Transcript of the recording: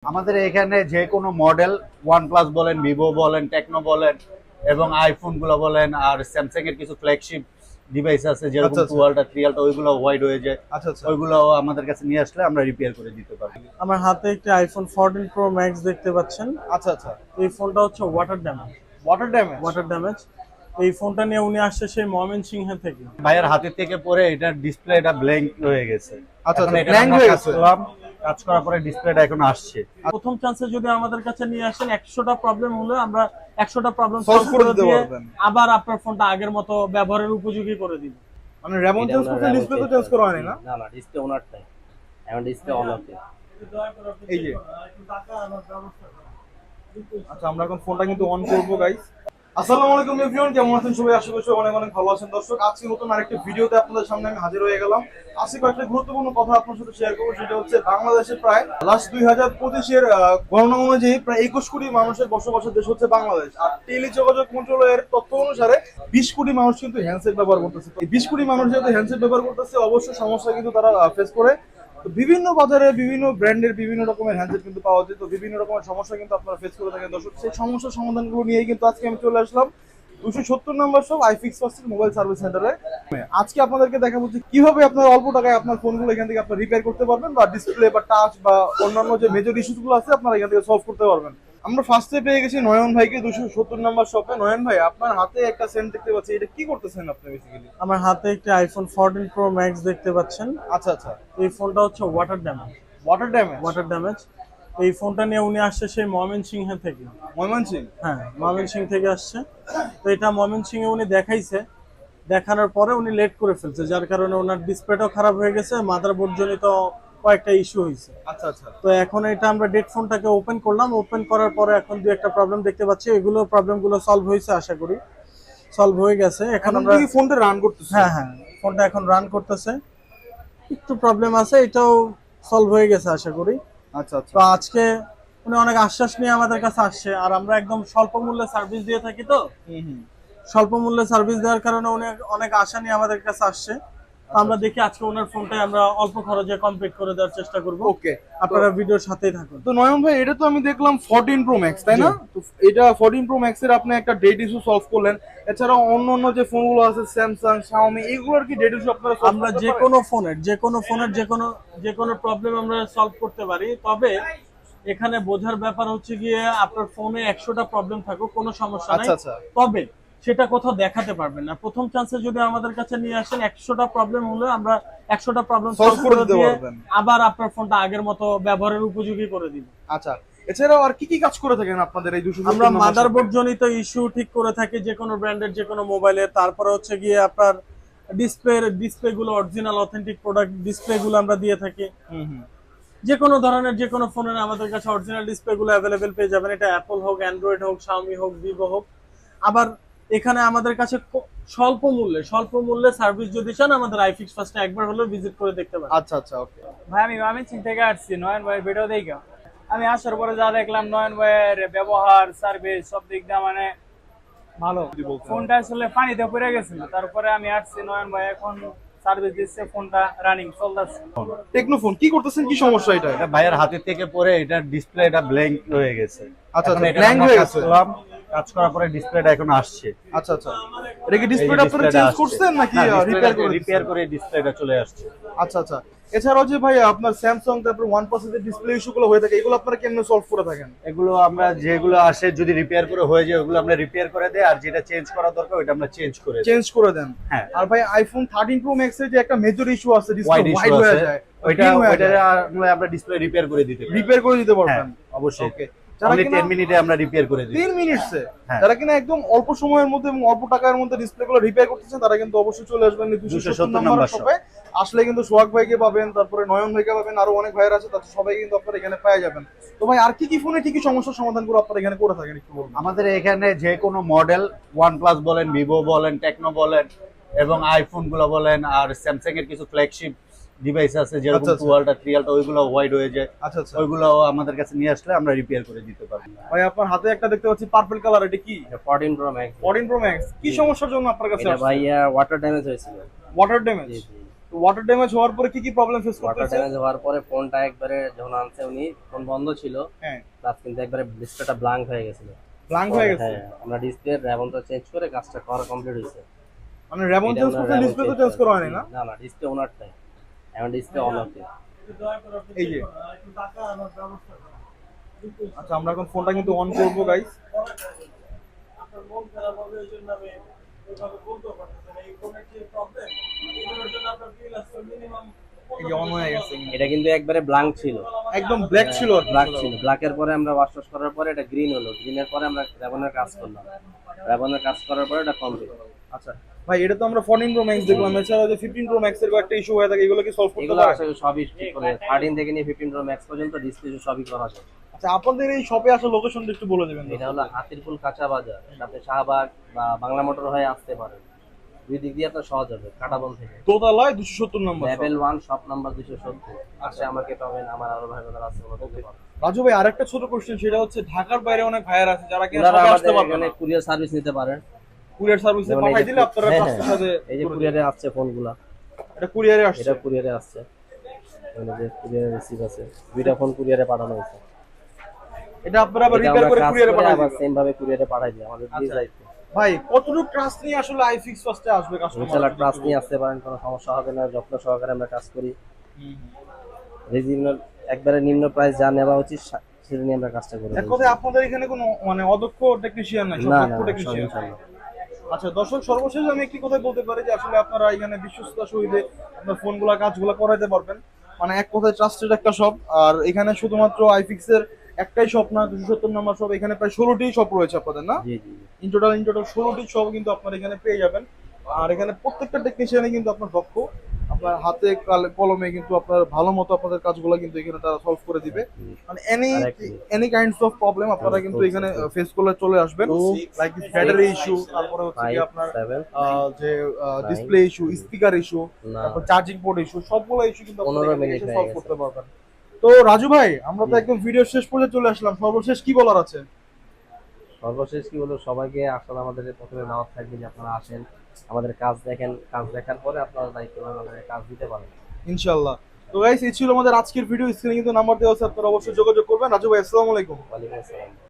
আমাদের এখানে যে কোনো মডেল OnePlus বলেন, ভিভো বলেন, টেকনো বলেন এবং আইফোন গুলো বলেন আর স্যামসাং এর কিছু ফ্ল্যাগশিপ ডিভাইস আছে যেরকম আচ্ছা, আচ্ছা। 12 টা 3 টা ওইগুলো হোয়াইট হয়ে যায়। আচ্ছা, আচ্ছা। ওইগুলো আমাদের কাছে নিয়ে আসলে আমরা রিপেয়ার করে দিতে পারবো। আমার হাতে একটি আইফোন 14 প্রো ম্যাক্স দেখতে পাচ্ছেন। আচ্ছা, আচ্ছা। এই ফোনটা হচ্ছে ওয়াটার ড্যামেজ। Water damage. এই ফোনটা নিয়ে উনি আসছে সেই ময়মনসিংহ থেকে। ভাইয়ের হাতে থেকে পরে এটার ডিসপ্লেটা ব্ল্যাঙ্ক হয়ে গেছে। আচ্ছা, এখন আচ্ছা, এটা blank আমরা হয়ে কাজ গেছে। করলাম, কাজ করার পরে ডিসপ্লেটা এখন আসছে। প্রথম চান্সে যদি আমাদের কাছে নিয়ে আসেন 100টা প্রবলেম হলে আমরা 100টা প্রবলেম Solve সলভ করে করে দিতে দিয়ে পারবেন। আবার আপনার ফোনটা আগের মতো ব্যবহারের উপযোগী করে দিব। মানে র্যামন চেঞ্জ করতে ডিসপ্লে তো চেঞ্জ করা হয়নি না? না না ডিসপ্লে ওনারটাই এখন ডিসপ্লে অন আছে। এই যে। আচ্ছা, আমরা এখন ফোনটা কিন্তু অন করব গাইস। আসসালামু আলাইকুম এভরিওয়ান, কেমন আছেন সবাই? আশা করি অনেক অনেক ভালো আছেন। দর্শক, আজকে নতুন আরেকটি ভিডিওতে আপনাদের সামনে আমি হাজির হয়ে গেলাম। আজকে কয়েকটা গুরুত্বপূর্ণ কথা আপনার সাথে শেয়ার করবো। সেটা হচ্ছে বাংলাদেশে প্রায় লাস্ট 2025 গণনা অনুযায়ী প্রায় 21 কোটি মানুষের বসবাসের দেশ হচ্ছে বাংলাদেশ। আর টেলিযোগাযোগ মন্ত্রণালয়ের তথ্য অনুসারে 20 কোটি মানুষ কিন্তু হ্যান্ডসেট ব্যবহার করতেছে। এই 20 কোটি মানুষ যেহেতু হ্যান্ডসেট ব্যবহার করতেছে, অবশ্যই সমস্যা কিন্তু তারা ফেস করে। তো বিভিন্ন বাজারে বিভিন্ন ব্র্যান্ডের বিভিন্ন রকমের হ্যান্ডসেট কিন্তু পাওয়া যায়। তো বিভিন্ন রকমের সমস্যা কিন্তু আপনারা ফেস করে থাকেন। দর্শক, সেই সমস্যার সমাধানগুলো নিয়েই কিন্তু আজকে আমি চলে আসলাম 270 number shop iFix first mobile service সেন্টারে। আজকে আপনাদেরকে দেখাবো যে কিভাবে আপনার অল্প টাকায় আপনার ফোনগুলো এখান থেকে আপনারা রিপেয়ার করতে পারবেন, বা ডিসপ্লে বা টাচ বা অন্যান্য যে মেজর ইস্যুগুলো আছে আপনারা এখান থেকে সলভ করতে পারবেন। আমরা ফার্স্টে পেয়ে গেছি নয়ন ভাইকে 270 নম্বর শপে। নয়ন ভাই, আপনার হাতে একটা সেন্ট দেখতে পাচ্ছি, এটা কি করতেছেন আপনি বেসিক্যালি? আমার হাতে একটি আইফোন 14 প্রো ম্যাক্স দেখতে পাচ্ছেন। আচ্ছা, আচ্ছা। এই ফোনটা হচ্ছে ওয়াটার ড্যামেজ। Water damage. এই ফোনটা নিয়ে উনি আসছে সেই ময়মনসিংহ থেকে। ময়মনসিং। হ্যাঁ, ময়মনসিংহ থেকে আসছে। তো এটা ময়মনসিংহে উনি দেখাইছে, দেখানোর পরে উনি লেট করে ফেলছে, যার কারণে ওনার ডিসপ্লেটাও খারাপ হয়ে গেছে, মাদারবোর্ড জনিত কয়েকটা ইস্যু হয়েছে। আচ্ছা, আচ্ছা। তো এখন এটা আমরা ডেট ফোনটাকে ওপেন করলাম, ওপেন করার পরে এখন দুই একটা প্রবলেম দেখতে পাচ্ছি। এগুলো প্রবলেমগুলো সলভ হয়েছে, আশা করি সলভ হয়ে গেছে। এখন আমরা কি ফোনটা রান করতেছি? হ্যাঁ হ্যাঁ, ফোনটা এখন রান করতেছে। একটু প্রবলেম আছে, এটাও সলভ হয়ে গেছে আশা করি। আচ্ছা, আচ্ছা। তো আজকে উনি অনেক আশ্বাস নিয়ে আমাদের কাছে আসছে, আর আমরা একদম স্বল্প মূল্যে সার্ভিস দিয়ে থাকি। তো স্বল্প মূল্যে সার্ভিস দেওয়ার কারণে উনি অনেক আশা নিয়ে আমাদের কাছে আসছে। তো আমরা দেখি আজকে ওনার ফোনটাই আমরা অল্প খরচে কমপ্লিট করে দেওয়ার চেষ্টা করব। ওকে, আপনারা ভিডিওর সাথেই থাকুন। তো নয়ন ভাই, এটা তো আমি দেখলাম 14 প্রো ম্যাক্স, তাই না? তো এটা 14 প্রো ম্যাক্স এর আপনি একটা ডেট ইস্যু সলভ করলেন। এছাড়া অন্য যে ফোনগুলো আছে স্যামসাং, শাওমি, এগুলোর কি ডেট ইস্যু আপনারা solve আমরা করতে যে পারেন? কোনো ফোনের যে কোনো প্রবলেম আমরা সলভ করতে পারি। তবে এখানে বোঝার ব্যাপার হচ্ছে গিয়ে আপনার ফোনে 100টা প্রবলেম থাকুক, কোনো সমস্যা নাই। আচ্ছা, আচ্ছা। তবে সেটা কোথাও দেখাতে পারবেন না। প্রথম চান্সে যদি আমাদের কাছে নিয়ে আসেন 100টা প্রবলেম হলে আমরা 100টা প্রবলেম Solve সলভ করে করে দিতে দিয়ে পারবেন। আবার আপনার ফোনটা আগের মতো ব্যবহারের উপযোগী করে দিব। আচ্ছা, এছাড়াও আর কি কি কাজ করে থাকেন আপনাদের এই 270 আমরা নম্বর মাদারবোর্ড শপে? জনিত ইস্যু ঠিক করে থাকি যে কোনো ব্র্যান্ডের যে কোনো মোবাইলের। তারপরে হচ্ছে গিয়ে আপনার ডিসপ্লে গুলো অরিজিনাল অথেন্টিক প্রোডাক্ট ডিসপ্লে গুলো আমরা দিয়ে থাকি। যে কোনো ধরনের যে কোনো ফোনের আমাদের কাছে অরিজিনাল ডিসপ্লে গুলো অ্যাভেলেবেল পেয়ে যাবেন। এটা অ্যাপল হোক, অ্যান্ড্রয়েড হোক, শাওমি হোক, ভিভো হোক। আবার এখানে আমাদের কাছে স্বল্প মূল্যে সার্ভিস যদি চান, আমাদের আইফিক্স ফার্স্টে একবার হলেও ভিজিট করে দেখতে পারেন। আচ্ছা, আচ্ছা। ওকে ভাই, আমি চিন্তা থেকে আসছি নয়ন ভাইয়ের ভিডিও দেখে। আমি আসার পরে যা দেখলাম, নয়ন ভাইয়ের ব্যবহার, সার্ভিস সব দিক দিয়ে মানে ভালো। ফোনটা আসলে পানিতে পড়ে গেছিল, তারপরে আমি আসছি, নয়ন ভাই এখন সার্ভিস দিচ্ছে, ফোনটা রানিং চলতেছে। টেকনো ফোন কি করতেছেন, কি সমস্যা এটা? এটা ভাইয়ের হাতে থেকে পরে এটার ডিসপ্লেটা ব্ল্যাঙ্ক হয়ে গেছে। আচ্ছা, এখন আচ্ছা, এটা blank আমরা হয়ে কাজ গেছে। করলাম, কাজ করার পরে ডিসপ্লেটা এখন আসছে। আচ্ছা, আচ্ছা। এটা কি ডিসপ্লেটা আপনারা চেঞ্জ করছেন নাকি রিপেয়ার করে ডিসপ্লেটা চলে আসছে। আচ্ছা, আচ্ছা। এছাড়াও যে ভাই আপনার স্যামসাং তারপর OnePlus এর ডিসপ্লে ইস্যুগুলো হয়ে থাকে, এগুলো আপনারা কেমনে সলভ করে থাকেন? এগুলো আমরা যেগুলো আসে যদি রিপেয়ার করে হয়ে যায় ওগুলো আমরা রিপেয়ার করে দেই, আর যেটা চেঞ্জ করা দরকার ওটা আমরা চেঞ্জ করে দিই। চেঞ্জ করে দেন। হ্যাঁ। আর ভাই আইফোন 13 প্রো ম্যাক্স এর যে একটা মেজর ইস্যু আছে, ডিসপ্লে হোয়াইট হোয়াইট ইস্যু হয়ে আছে, যায়, ওইটা আমরা ডিসপ্লে রিপেয়ার করে দিতে পারি। রিপেয়ার করে দিতে হ্যাঁ, পারবেন? অবশ্যই। ওকে। যারা যারা কিনা 10 মিনিটে আমরা রিপেয়ার করে দিই। 3 মিনিটসে হ্যাঁ। যারা কিনা একদম অল্প সময়ের মধ্যে এবং অল্প টাকার মধ্যে ডিসপ্লেগুলো রিপেয়ার করতেছেন, তারা কিন্তু অবশ্যই চলে আসবেন 270 নম্বর শপে। আসলে কিন্তু সোহাগ ভাইকে পাবেন, তারপরে নয়ন ভাইকে পাবেন, আরো অনেক ভাইয়ের আছে, তাদের সবাই কিন্তু আপনারা এখানে পেয়ে যাবেন। তো ভাই, আর কি কি ফোনে কি কি সমস্যার সমাধানগুলো আপনারা এখানে করে থাকেন একটু বলুন। আমাদের এখানে যে কোনো মডেল OnePlus বলেন, ভিভো বলেন, টেকনো বলেন এবং আইফোন গুলো বলেন আর স্যামসাং এর কিছু ফ্ল্যাগশিপ ডিভাইস আছে যেরকম আচ্ছা, আচ্ছা। 12 টা 3 টা ওইগুলো হোয়াইট হয়ে যায়। আচ্ছা, আচ্ছা। ওইগুলো আমাদের কাছে নিয়ে আসলে আমরা রিপেয়ার করে দিতে পারবো। ভাই, আপনার হাতে একটা দেখতে পাচ্ছি পার্পল কালার, এটা কি? 14 প্রো ম্যাক্স 14 প্রো ম্যাক্স কি সমস্যার জন্য আপনার কাছে এটা আসছে? ভাইয়া ওয়াটার ড্যামেজ হয়েছিল। Water damage. জি, জি। ওয়াটার ড্যামেজ হওয়ার পরে কি কি প্রবলেম ফেস ওয়াটার করতেছে? ড্যামেজ হওয়ার পরে ফোনটা একবারে যখন আনছে উনি, ফোন বন্ধ ছিল, হ্যাঁ, প্লাস কিন্তু একবারে ডিসপ্লেটা ব্ল্যাঙ্ক হয়ে গেছিল। ব্ল্যাঙ্ক হয়ে গেছে। হ্যাঁ, আমরা ডিসপ্লে র্যাবনটা চেঞ্জ করে কাজটা করা কমপ্লিট হয়েছে। মানে র্যাবন এটা চেঞ্জ আমরা করতে Raven ডিসপ্লে তো change চেঞ্জ করা করেছি। হয়নি না? না না, ডিসপ্লে ওনারটাই, এখন ডিসপ্লে অন আছে। এই যে আচ্ছা, আমরা এখন ফোনটা কিন্তু অন করবো গাইস। আপনার মন খারাপ হবে এই জন্য আমি ওইভাবে বলতে পারতেছি না। এই ফোনের যে প্রবলেম এগুলোর জন্য আপনার বিল আসছে মিনিমাম এই যে অন হয়ে গেছে, এটা কিন্তু একবারে ব্ল্যাঙ্ক ছিল, একদম ব্ল্যাক ছিল। ব্ল্যাক ছিল। ব্ল্যাকের পরে আমরা ওয়াশ ওয়াশ করার পরে এটা গ্রিন হলো, গ্রিনের পরে আমরা র্যাবনের কাজ করলাম, র্যাবনের কাজ করার পরে এটা কমপ্লিট। আচ্ছা ভাই, এটা তো আমরা 14 প্রো ম্যাক্স দেখলাম, এছাড়া যে 15 প্রো ম্যাক্স এর একটা ইস্যু হয়ে থাকে, এগুলো কি সলভ করতে এগুলো পারে? আসলে সবই ঠিক করে 13 থেকে নিয়ে 15 প্রো ম্যাক্স পর্যন্ত ডিসপ্লে সবই করা যায়। আচ্ছা, আপনাদের এই শপে আসা লোকেশনটা একটু বলে দেবেন। এটা হলো হাতিরপুল কাঁচা বাজার, সাথে শাহবাগ বা বাংলা মোটর হয়ে আসতে পারেন, দুই দিক দিয়ে আপনার সহজ হবে। কাটাবন থেকে দোতলায় 270 নম্বর। লেভেল 1 শপ নাম্বার 270 আসে আমাকে পাবেন, আমার আরো ভাই বোনেরা আছে ওরা বলতে পারবে। রাজু ভাই, আরেকটা ছোট কোশ্চেন, সেটা হচ্ছে ঢাকার বাইরে অনেক ভাইয়ার আছে যারা কিনা ওনারা শপে আসতে আমাদের পারবে এখানে না, কুরিয়ার সার্ভিস নিতে পারেন। কুরিয়ার সার্ভিসে যেমন এই পাঠাই যে দিলে আপনারা হ্যাঁ, কাস্টমার সাথে এই যে কুরিয়ারে আসছে ফোনগুলা, এটা কুরিয়ারে আসছে। এটা কুরিয়ারে আসছে, মানে যে কুরিয়ারে রিসিভ আছে, দুইটা ফোন কুরিয়ারে পাঠানো হয়েছে। এটা আপনারা আবার এটা রিপেয়ার আমরা করে কাজ কুরিয়ারে করে পাঠাই আবার দিবেন। সেম ভাবে কুরিয়ারে পাঠাই দিই, আমাদের দিয়ে আচ্ছা। দায়িত্ব। ভাই, কতটুকু ট্রাস্ট নিয়ে আসলে আইফিক্স ফার্স্টে আসবে ইনশাআল্লাহ কাস্টমার? ট্রাস্ট নিয়ে আসতে পারেন, কোনো সমস্যা হবে না, যত্ন সহকারে আমরা কাজ করি। রিজনেবল একবারে নিম্ন প্রাইস যা নেওয়া উচিত সেটা নিয়ে আমরা কাজটা করি। এক কথায় আপনাদের এখানে কোনো মানে অদক্ষ টেকনিশিয়ান নাই, সব না দক্ষ না, টেকনিশিয়ান। ইনশাআল্লাহ। আচ্ছা দর্শক, সর্বশেষ আমি একটি কথাই বলতে পারি যে আসলে আপনারা এখানে বিশ্বস্ততার সহিত আপনার ফোনগুলা কাজগুলো করাইতে পারবেন। মানে এক কথায় ট্রাস্টেড একটা শপ। আর এখানে শুধুমাত্র আইফিক্স এর একটাই শপ না, 270 নম্বর শপ, এখানে প্রায় 16টি শপ রয়েছে আপনাদের, না? জি জি জি। ইন টোটাল 16টি শপ কিন্তু আপনারা এখানে পেয়ে যাবেন। আর এখানে প্রত্যেকটা টেকনিশিয়ানই কিন্তু আপনার দক্ষ, আপনার হাতে কলমে কিন্তু আপনার ভালো মতো আপনাদের কাজগুলো কিন্তু এখানে তারা সলভ করে দিবে। মানে এনি কাইন্ডস অফ প্রবলেম আপনারা কিন্তু এখানে ফেস করলে চলে আসবেন, লাইক ব্যাটারি ইস্যু, তারপরে হচ্ছে কি 5 আপনার 7 যে ডিসপ্লে ইস্যু, স্পিকার ইস্যু, না। তারপর চার্জিং পোর্ট ইস্যু, সবগুলো ইস্যু কিন্তু আপনারা 15 এখানে মিনিট এসে হয়ে সলভ গেছে। করতে পারবেন। তো রাজু ভাই, আমরা তো একদম ভিডিও শেষ পর্যন্ত চলে আসলাম, সর্বশেষ কি বলার আছে? সর্বশেষ কি বলবো, সবাইকে আসলে আমাদের প্রথমে দাওয়াত থাকবে যে আপনারা আসেন, আমাদের কাজ দেখেন, কাজ দেখার পরে আপনারা দায়িত্ব আমাদের কাজ দিতে পারেন ইনশাআল্লাহ। তো গাইস, এই ছিল আমাদের আজকের ভিডিও। স্ক্রিনে কিন্তু নাম্বার দেওয়া আছে, আপনারা অবশ্যই যোগাযোগ করবেন। রাজু ভাই, আসসালামু আলাইকুম। ওয়ালাইকুম আসসালাম।